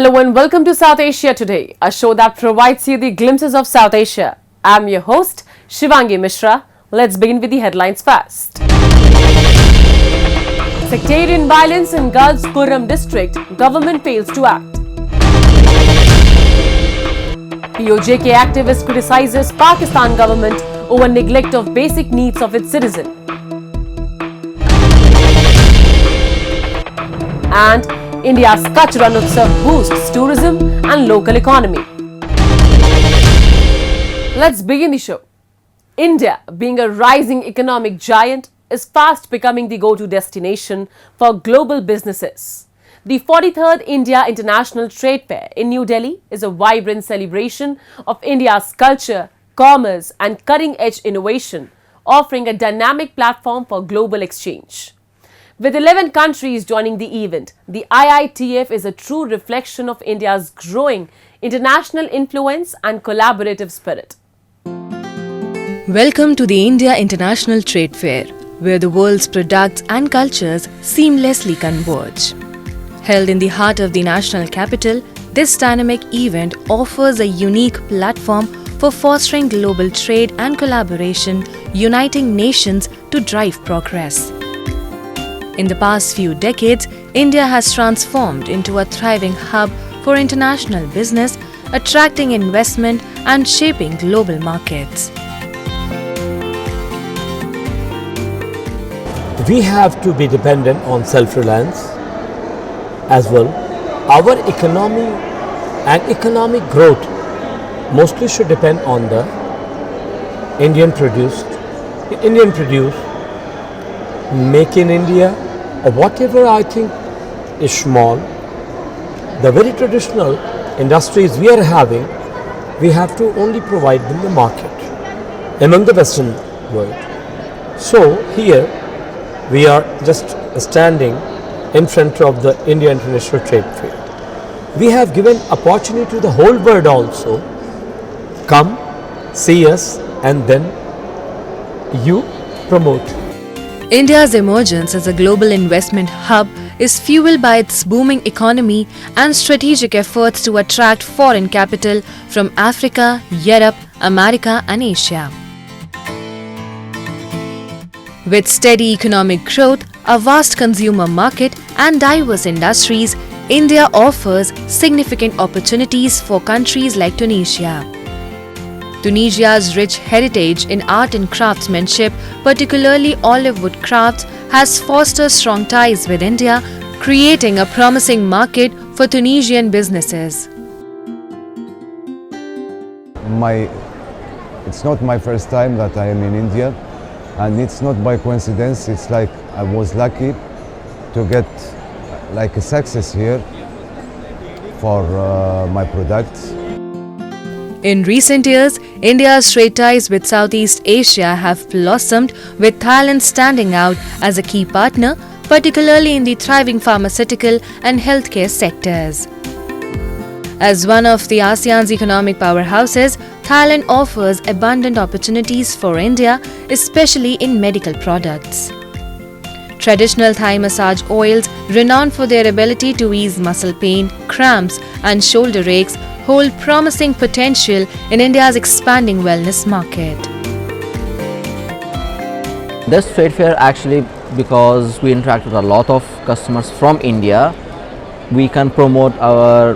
Hello and welcome to South Asia Today, a show that provides you the glimpses of South Asia. I'm your host, Shivangi Mishra. Let's begin with the headlines first. Sectarian violence in Gulf's Kurram district, government fails to act. PoJK activist criticizes Pakistan government over neglect of basic needs of its citizen. And India's Rann Utsav boosts tourism and local economy. Let's begin the show. India, being a rising economic giant, is fast becoming the go-to destination for global businesses. The 43rd India International Trade Fair in New Delhi is a vibrant celebration of India's culture, commerce and cutting-edge innovation, offering a dynamic platform for global exchange. With 11 countries joining the event, the IITF is a true reflection of India's growing international influence and collaborative spirit. Welcome to the India International Trade Fair, where the world's products and cultures seamlessly converge. Held in the heart of the national capital, this dynamic event offers a unique platform for fostering global trade and collaboration, uniting nations to drive progress. In the past few decades, India has transformed into a thriving hub for international business, attracting investment and shaping global markets. We have to be dependent on self-reliance as well. Our economy and economic growth mostly should depend on the Indian produce, make in India, or whatever I think is small. The very traditional industries we are having, we have to only provide them the market among the Western world. So here we are just standing in front of the India International Trade Fair. We have given opportunity to the whole world also. Come, see us, and then you promote. India's emergence as a global investment hub is fueled by its booming economy and strategic efforts to attract foreign capital from Africa, Europe, America and Asia. With steady economic growth, a vast consumer market and diverse industries, India offers significant opportunities for countries like Tunisia. Tunisia's rich heritage in art and craftsmanship, particularly olive wood crafts, has fostered strong ties with India, creating a promising market for Tunisian businesses. It's not my first time that I am in India, and it's not by coincidence. It's like I was lucky to get like a success here for my products. In recent years, India's trade ties with Southeast Asia have blossomed, with Thailand standing out as a key partner, particularly in the thriving pharmaceutical and healthcare sectors. As one of the ASEAN's economic powerhouses, Thailand offers abundant opportunities for India, especially in medical products. Traditional Thai massage oils, renowned for their ability to ease muscle pain, cramps, and shoulder aches, hold promising potential in India's expanding wellness market. This trade fair actually, because we interact with a lot of customers from India, we can promote our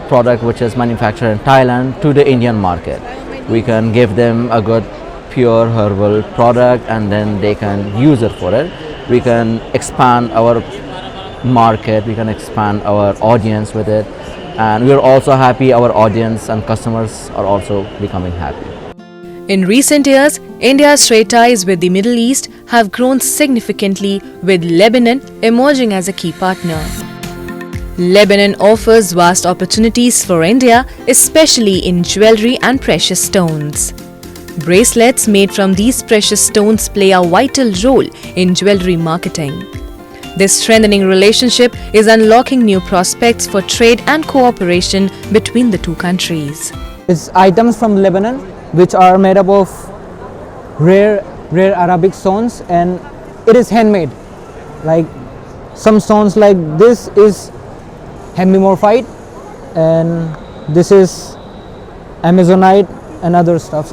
product which is manufactured in Thailand to the Indian market. We can give them a good pure herbal product and then they can use it for it. We can expand our market, we can expand our audience with it. And we are also happy our audience and customers are also becoming happy. In recent years, India's trade ties with the Middle East have grown significantly, with Lebanon emerging as a key partner. Lebanon offers vast opportunities for India, especially in jewelry and precious stones. Bracelets made from these precious stones play a vital role in jewelry marketing. This strengthening relationship is unlocking new prospects for trade and cooperation between the two countries. It's items from Lebanon which are made up of rare Arabic stones, and it is handmade. Like some stones like this is hemimorphite, and this is Amazonite and other stuff.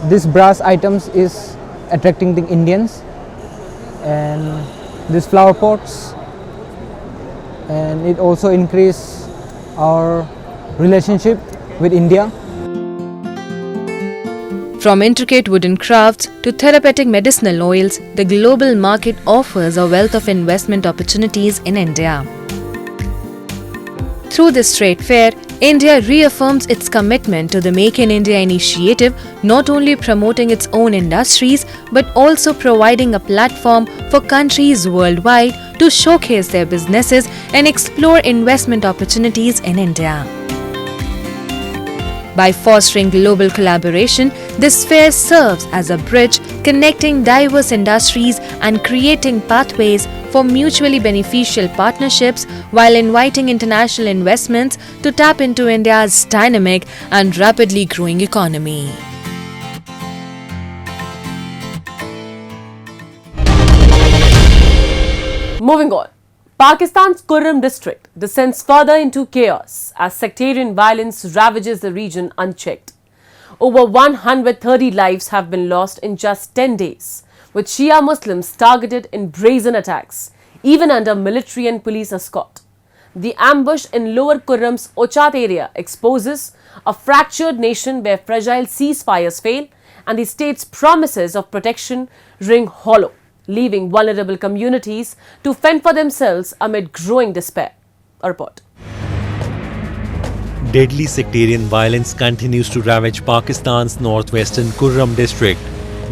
This brass items is attracting the Indians, and these flower pots, and it also increase our relationship with India. From intricate wooden crafts to therapeutic medicinal oils, the global market offers a wealth of investment opportunities in India. Through this trade fair, India reaffirms its commitment to the Make in India initiative, not only promoting its own industries but also providing a platform for countries worldwide to showcase their businesses and explore investment opportunities in India. By fostering global collaboration, this fair serves as a bridge connecting diverse industries and creating pathways for mutually beneficial partnerships while inviting international investments to tap into India's dynamic and rapidly growing economy. Moving on. Pakistan's Kurram district descends further into chaos as sectarian violence ravages the region unchecked. Over 130 lives have been lost in just 10 days, with Shia Muslims targeted in brazen attacks, even under military and police escort. The ambush in Lower Kurram's Ochat area exposes a fractured nation where fragile ceasefires fail and the state's promises of protection ring hollow, leaving vulnerable communities to fend for themselves amid growing despair. A report. Deadly sectarian violence continues to ravage Pakistan's northwestern Kurram district,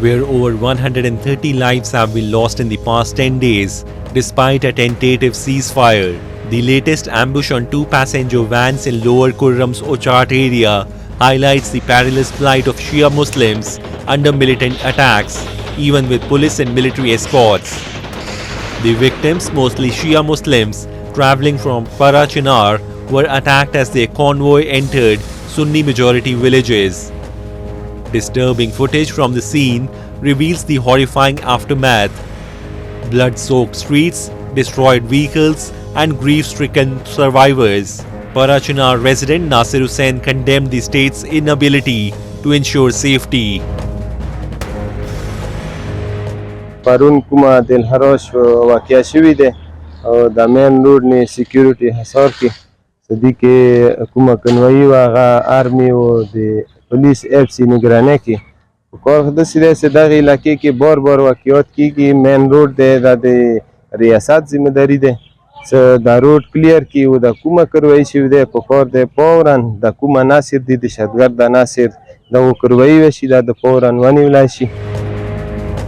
where over 130 lives have been lost in the past 10 days, despite a tentative ceasefire. The latest ambush on two passenger vans in Lower Kurram's Ochat area highlights the perilous plight of Shia Muslims under militant attacks, even with police and military escorts. The victims, mostly Shia Muslims travelling from Parachinar, were attacked as their convoy entered Sunni-majority villages. Disturbing footage from the scene reveals the horrifying aftermath. Blood-soaked streets, destroyed vehicles, and grief-stricken survivors. Parachinar resident Nasir Hussain condemned the state's inability to ensure safety. پرون کومه دلهراش واقع شوی ده او د مین روډ نه سکیورټي حصار کې صدی کې کومه کنوي واغه آرمي او د پولیس اف سي نگرانه کې کار د سره سره د علاقې کې بار واقعیت کیږي مین روډ د ریاست ذمہ داری ده څه د روډ کلیر کی او د کومه کروي شوی ده په کار د پورن د کومه ناصر د دهشتګرد د ناصر د کروي وشي د پورن ونی ولاشي.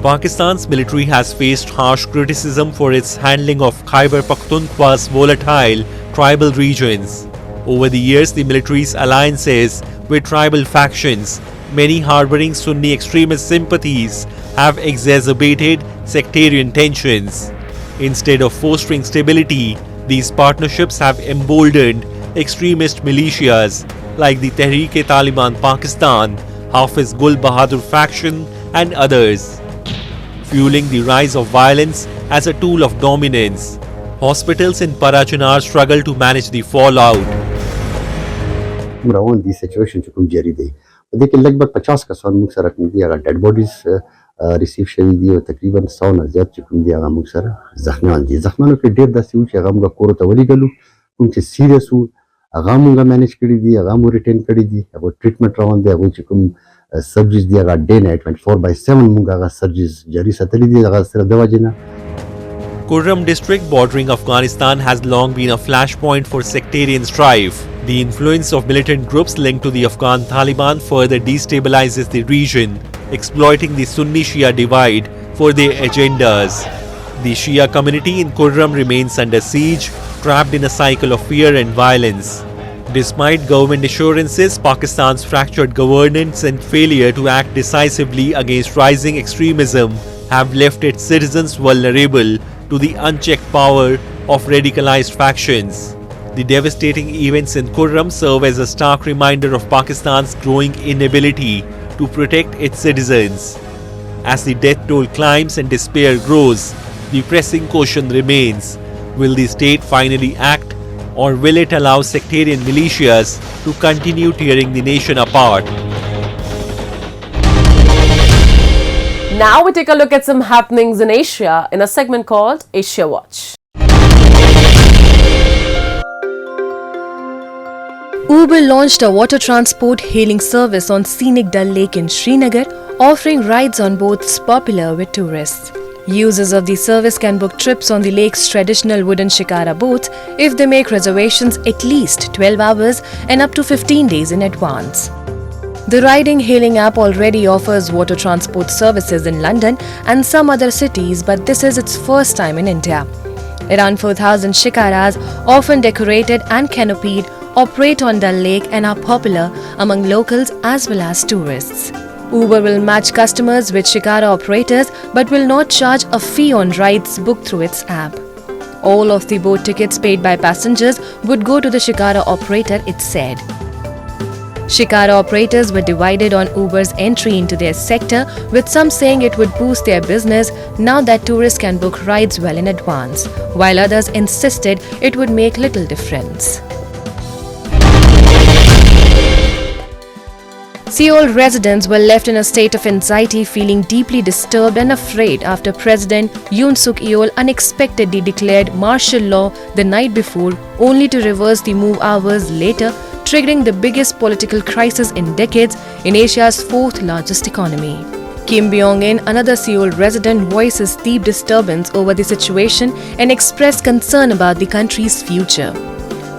Pakistan's military has faced harsh criticism for its handling of Khyber Pakhtunkhwa's volatile tribal regions. Over the years, the military's alliances with tribal factions, many harboring Sunni extremist sympathies, have exacerbated sectarian tensions. Instead of fostering stability, these partnerships have emboldened extremist militias like the Tehreek-e-Taliban Pakistan, Hafiz Gul Bahadur faction, and others, fueling the rise of violence as a tool of dominance. Hospitals in Parachinar struggle to manage the fallout. روان دي سچويشن چې کوم جاری دی په دې کې لګبګ 50 کسان موږ سره کوم دي هغه ډیډ بوډیز ریسیو شوي دي او تقریبا 100 نه زیات چې کوم دي هغه موږ سره زخمیان دي. زخمیانو کې ډیر داسې و چې هغه موږ کور ته ولېږلو، کوم چې سیریس و هغه موږ مینیج کړي دي، هغه موږ ریټین کړي دي، هغه ټریټمنټ روان دی، هغه چې کوم سرجریز دی هغه ډے نایټ 24/7 موږ هغه سرجریز جاری ساتلي دي هغه سره د وجې نه. Kurram district bordering Afghanistan has long been a flashpoint for sectarian strife. The influence of militant groups linked to the Afghan Taliban further destabilizes the region, exploiting the Sunni-Shia divide for their agendas. The Shia community in Kurram remains under siege, trapped in a cycle of fear and violence. Despite government assurances, Pakistan's fractured governance and failure to act decisively against rising extremism have left its citizens vulnerable to the unchecked power of radicalized factions. The devastating events in Kurram serve as a stark reminder of Pakistan's growing inability to protect its citizens. As the death toll climbs and despair grows, the pressing question remains: will the state finally act Or will it allow sectarian militias to continue tearing the nation apart? Now we take a look at some happenings in Asia in a segment called Asia Watch. Uber launched a water transport hailing service on scenic Dal Lake in Srinagar, offering rides on boats popular with tourists. Users of the service can book trips on the lake's traditional wooden shikara boats if they make reservations at least 12 hours and up to 15 days in advance. The ride-hailing app already offers water transport services in London and some other cities, but this is its first time in India. Around 4,000 shikaras, often decorated and canopied, operate on Dal Lake and are popular among locals as well as tourists. Uber will match customers with shikara operators but will not charge a fee on rides booked through its app. All of the boat tickets paid by passengers would go to the shikara operator, it said. Shikara operators were divided on Uber's entry into their sector, with some saying it would boost their business now that tourists can book rides well in advance, while others insisted it would make little difference. Seoul residents were left in a state of anxiety, feeling deeply disturbed and afraid after President Yoon Suk-yeol unexpectedly declared martial law the night before, only to reverse the move hours later, triggering the biggest political crisis in decades in Asia's fourth largest economy. Kim Byung-in, another Seoul resident, voices deep disturbance over the situation and expressed concern about the country's future.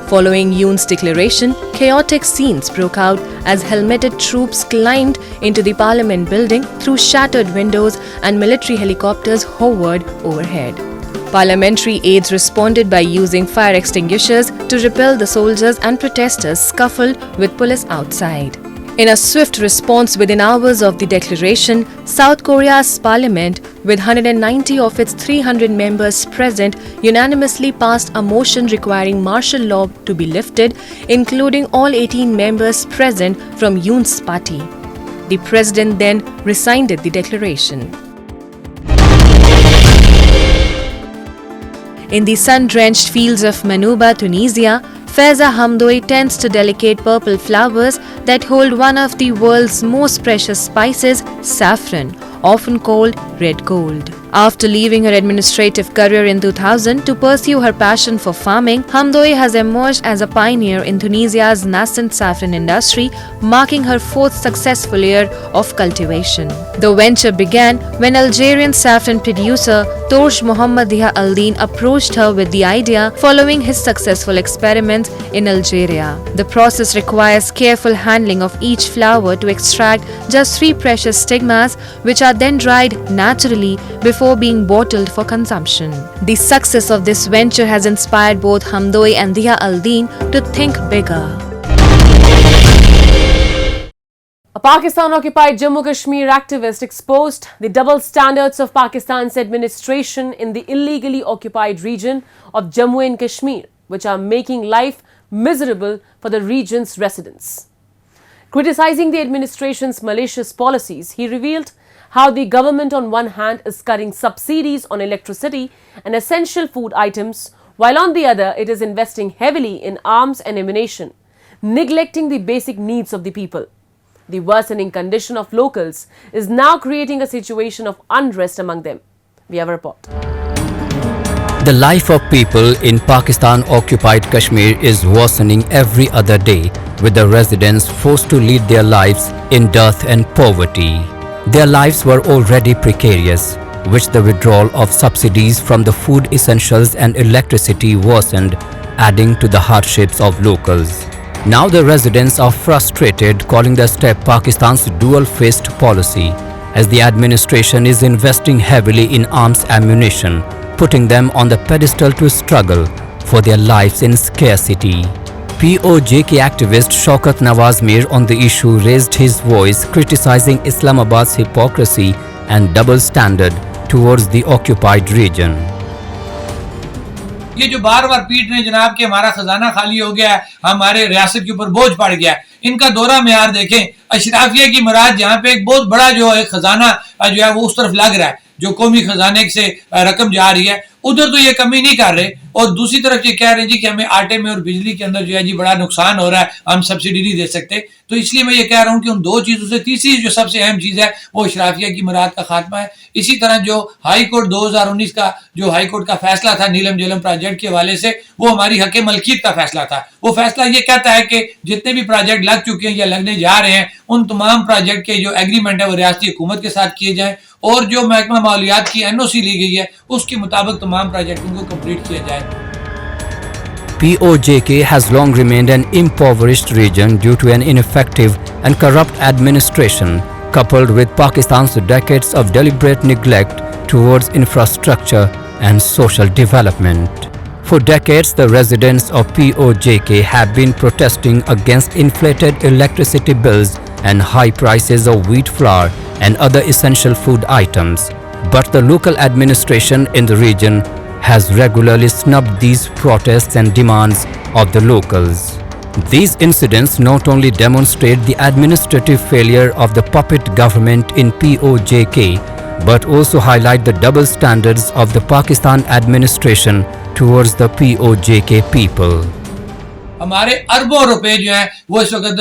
Following Yoon's declaration, chaotic scenes broke out as helmeted troops climbed into the parliament building through shattered windows and military helicopters hovered overhead. Parliamentary aides responded by using fire extinguishers to repel the soldiers, and protesters scuffled with police outside. In a swift response within hours of the declaration, South Korea's parliament, with 190 of its 300 members present, unanimously passed a motion requiring martial law to be lifted, including all 18 members present from Yoon's party. The president then resigned the declaration. In the sun-drenched fields of Manouba, Tunisia, Faiza Hamdoui tends to delicate purple flowers that hold one of the world's most precious spices, saffron, often called red gold. After leaving her administrative career in 2000 to pursue her passion for farming, Hamdoui has emerged as a pioneer in Tunisia's nascent saffron industry, marking her fourth successful year of cultivation. The venture began when Algerian saffron producer Torsh Mohamed Dia Aldin approached her with the idea following his successful experiments in Algeria. The process requires careful handling of each flower to extract just 3 precious stigmas, which are then dried naturally before being bottled for consumption. The success of this venture has inspired both Hamdoui and Dia Aldin to think bigger. A Pakistan-occupied Jammu Kashmir activist exposed the double standards of Pakistan's administration in the illegally occupied region of Jammu and Kashmir, which are making life miserable for the region's residents. Criticizing the administration's malicious policies, he revealed how the government on one hand is cutting subsidies on electricity and essential food items, while on the other it is investing heavily in arms and ammunition, neglecting the basic needs of the people. The worsening condition of locals is now creating a situation of unrest among them. We have a report. The life of people in Pakistan-occupied Kashmir is worsening every other day, with the residents forced to lead their lives in dearth and poverty. Their lives were already precarious, which the withdrawal of subsidies from the food essentials and electricity worsened, adding to the hardships of locals. Now the residents are frustrated, calling the step Pakistan's dual-faced policy, as the administration is investing heavily in arms ammunition, putting them on the pedestal to struggle for their lives in scarcity. PoJK activist Shaukat Nawaz Mir on the issue raised his voice, criticizing Islamabad's hypocrisy and double standard towards the occupied region. ये जो बार बार पीट रहे हैं जनाब कि हमारा खजाना खाली हो गया है, हमारे रियासत के ऊपर बोझ पड़ गया है, इनका दौरा मेयार देखें। अशराफिया की मुराद जहाँ पे एक बहुत बड़ा जो है खजाना जो है वो उस तरफ लग रहा है, जो कौमी खजाने से रकम जा रही है उधर तो ये कमी नहीं कर रहे, और दूसरी तरफ ये कह रहे हैं जी कि हमें आटे में और बिजली के अंदर जो है जी बड़ा नुकसान हो रहा है, हम सब्सिडी नहीं दे सकते। तो इसलिए मैं ये कह रहा हूँ कि उन दो चीज़ों से तीसरी जो सबसे अहम चीज़ है वो इशराफिया की मुराद का खात्मा है। इसी तरह जो हाई कोर्ट 2019 का जो हाई कोर्ट का फैसला था नीलम झेलम प्रोजेक्ट के हवाले से, वो हमारी हक मलकियत का फैसला था। वो फैसला ये कहता है कि जितने भी प्रोजेक्ट लग चुके हैं या लगने जा रहे हैं उन तमाम प्रोजेक्ट के जो एग्रीमेंट है वो रियासती हुकूमत के साथ किए जाएँ, और जो महकमा मालियात की NOC ली गई है उसके मुताबिक तमाम प्रोजेक्टों को कंप्लीट किया जाए। PoJK has long remained an impoverished region due to an ineffective and corrupt administration, coupled with Pakistan's decades of deliberate neglect towards infrastructure and social development. For decades, the residents of PoJK have been protesting against inflated electricity bills and high prices of wheat flour and other essential food items. But the local administration in the region has regularly snubbed these protests and demands of the locals. These incidents not only demonstrate the administrative failure of the puppet government in PoJK, but also highlight the double standards of the Pakistan administration towards the PoJK people. हमारे अरबों रुपए जो है वो इस वक्त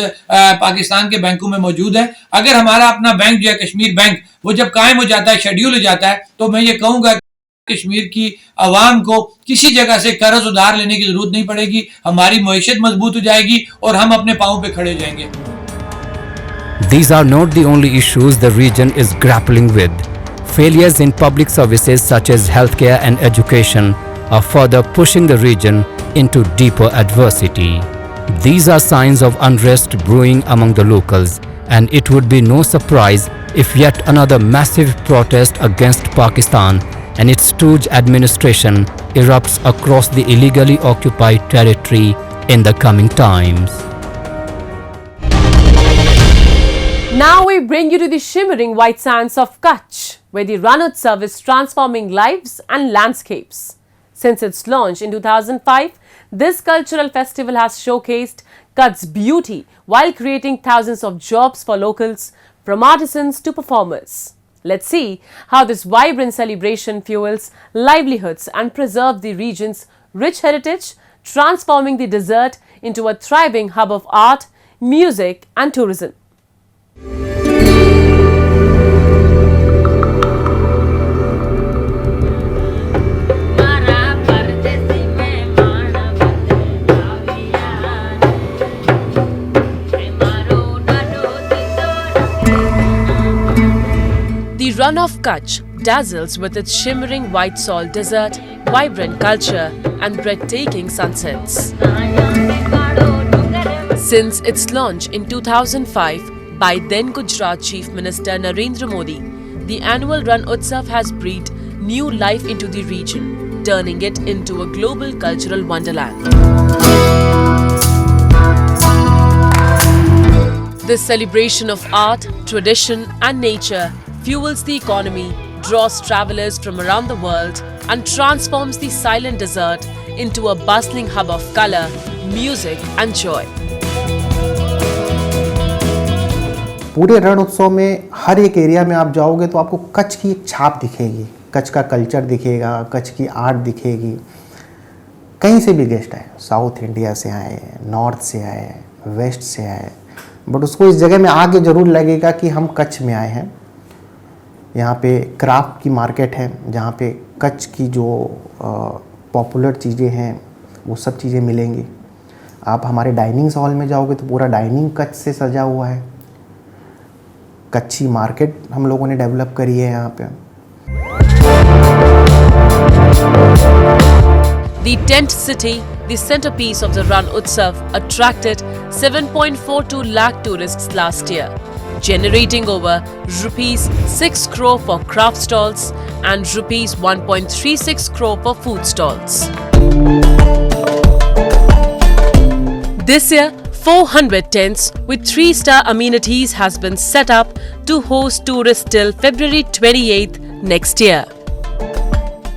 पाकिस्तान के बैंकों में मौजूद है। अगर हमारा अपना बैंक जो है कश्मीर बैंक वो जब कायम हो जाता है, शेड्यूल हो जाता है, तो मैं ये कहूँगा कश्मीर की आवाम को किसी जगह से कर्ज उधार लेने की जरूरत नहीं पड़ेगी, हमारी मईशत मजबूत हो जाएगी और हम अपने पांव पे खड़े हो जाएंगे। These are not the only issues the region is grappling with. Failures in public services such as healthcare and education are further pushing the region into deeper adversity. These are signs of unrest brewing among the locals, and it would be no surprise if yet another massive protest against Pakistan and its stooge administration erupts across the illegally occupied territory in the coming times. Now we bring you to the shimmering white sands of Kutch, where the Rann Utsav is transforming lives and landscapes. Since its launch in 2005, this cultural festival has showcased Kutch's beauty while creating thousands of jobs for locals, from artisans to performers. Let's see how this vibrant celebration fuels livelihoods and preserves the region's rich heritage, transforming the desert into a thriving hub of art, music and tourism. The Rann of Kutch dazzles with its shimmering white salt desert, vibrant culture and breathtaking sunsets. Since its launch in 2005 by then Gujarat Chief Minister Narendra Modi, the annual Rann Utsav has breathed new life into the region, turning it into a global cultural wonderland. This celebration of art, tradition and nature fuels the economy, draws travelers from around the world and transforms the silent desert into a bustling hub of color, music and joy. पूरे रण उत्सव में हर एक area में आप जाओगे तो आपको कच्छ की एक छाप दिखेगी, कच्छ का कल्चर दिखेगा, कच्छ की आर्ट दिखेगी। कहीं से भी गेस्ट आए, साउथ इंडिया से आए, नॉर्थ से आए, वेस्ट से आए, बट उसको इस जगह में आके ज़रूर लगेगा कि हम कच्छ में आए हैं। यहाँ पे क्राफ्ट की मार्केट है, जहाँ पे कच्छ की जो पॉपुलर चीज़ें हैं वो सब चीज़ें मिलेंगी। आप हमारे डाइनिंग हॉल में जाओगे तो पूरा डाइनिंग कच्छ से सजा हुआ है। कच्ची मार्केट हम लोगों ने डेवलप करी है यहाँ पे। The tent city, the centerpiece of the Rann Utsav, attracted 7.42 lakh tourists last year, generating over rupees 6 crore for craft stalls and rupees 1.36 crore for food stalls. This year, 400 tents with 3-star amenities has been set up to host tourists till February 28th next year.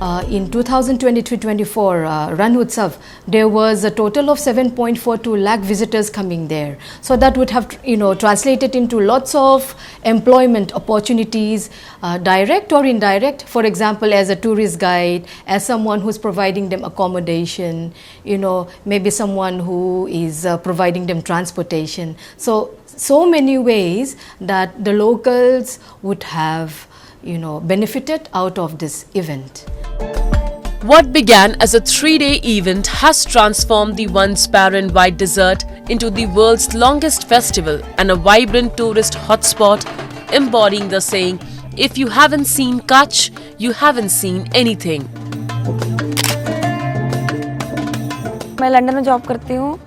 In 2023-24 Rann Utsav, there was a total of 7.42 lakh visitors coming there. So that would have, translated into lots of employment opportunities, direct or indirect. For example, as a tourist guide, as someone who's providing them accommodation, maybe someone who is providing them transportation. So many ways that the locals would have, benefited out of this event. What began as a 3-day event has transformed the once barren white desert into the world's longest festival and a vibrant tourist hotspot, embodying the saying, "If you haven't seen Kutch, you haven't seen anything." मैं London में job करती हूँ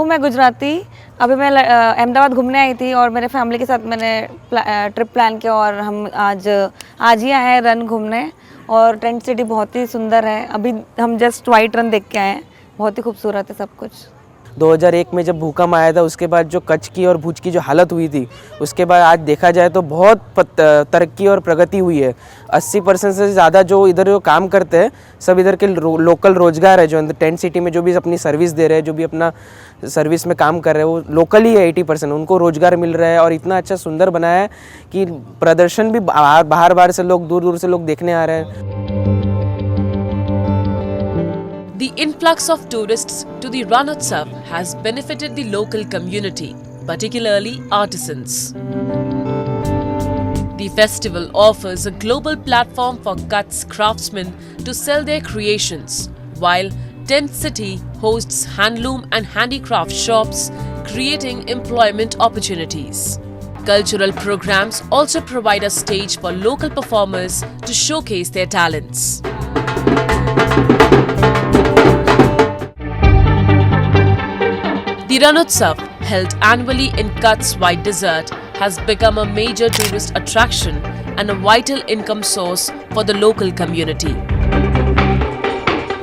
मैं गुजराती। अभी मैं अहमदाबाद घूमने आई थी और मेरे फैमिली के साथ मैंने ट्रिप प्लान किया और हम आज ही आए हैं रन घूमने। और टेंट सिटी बहुत ही सुंदर है। अभी हम जस्ट वाइट रन देख के आए हैं, बहुत ही खूबसूरत है सब कुछ। 2001 में जब भूकंप आया था उसके बाद जो कच्छ की और भुज की जो हालत हुई थी, उसके बाद आज देखा जाए तो बहुत तरक्की और प्रगति हुई है। 80% से ज़्यादा जो इधर जो काम करते हैं सब इधर के लोकल रोजगार है, जो अंदर टेंट सिटी में जो भी अपनी सर्विस दे रहे हैं, जो भी अपना सर्विस में काम कर रहे हैं, वो लोकल ही है। 80% उनको रोजगार मिल रहा है और इतना अच्छा सुंदर बनाया है कि प्रदर्शन भी बाहर से लोग दूर से लोग देखने आ रहे हैं। The influx of tourists to the Rann Utsav has benefited the local community, particularly artisans. The festival offers a global platform for Kutch's craftsmen to sell their creations, while Tent City hosts handloom and handicraft shops, creating employment opportunities. Cultural programs also provide a stage for local performers to showcase their talents. The Rann Utsav, held annually in Kutch's White Desert, has become a major tourist attraction and a vital income source for the local community.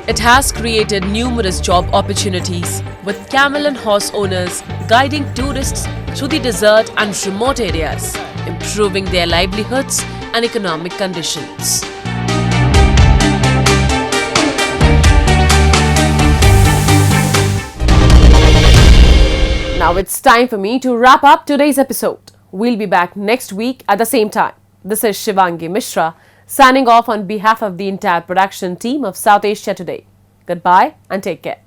It has created numerous job opportunities, with camel and horse owners guiding tourists through the desert and remote areas, improving their livelihoods and economic conditions. Now it's time for me to wrap up today's episode. We'll be back next week at the same time. This is Shivangi Mishra, signing off on behalf of the entire production team of South Asia Today. Goodbye and take care.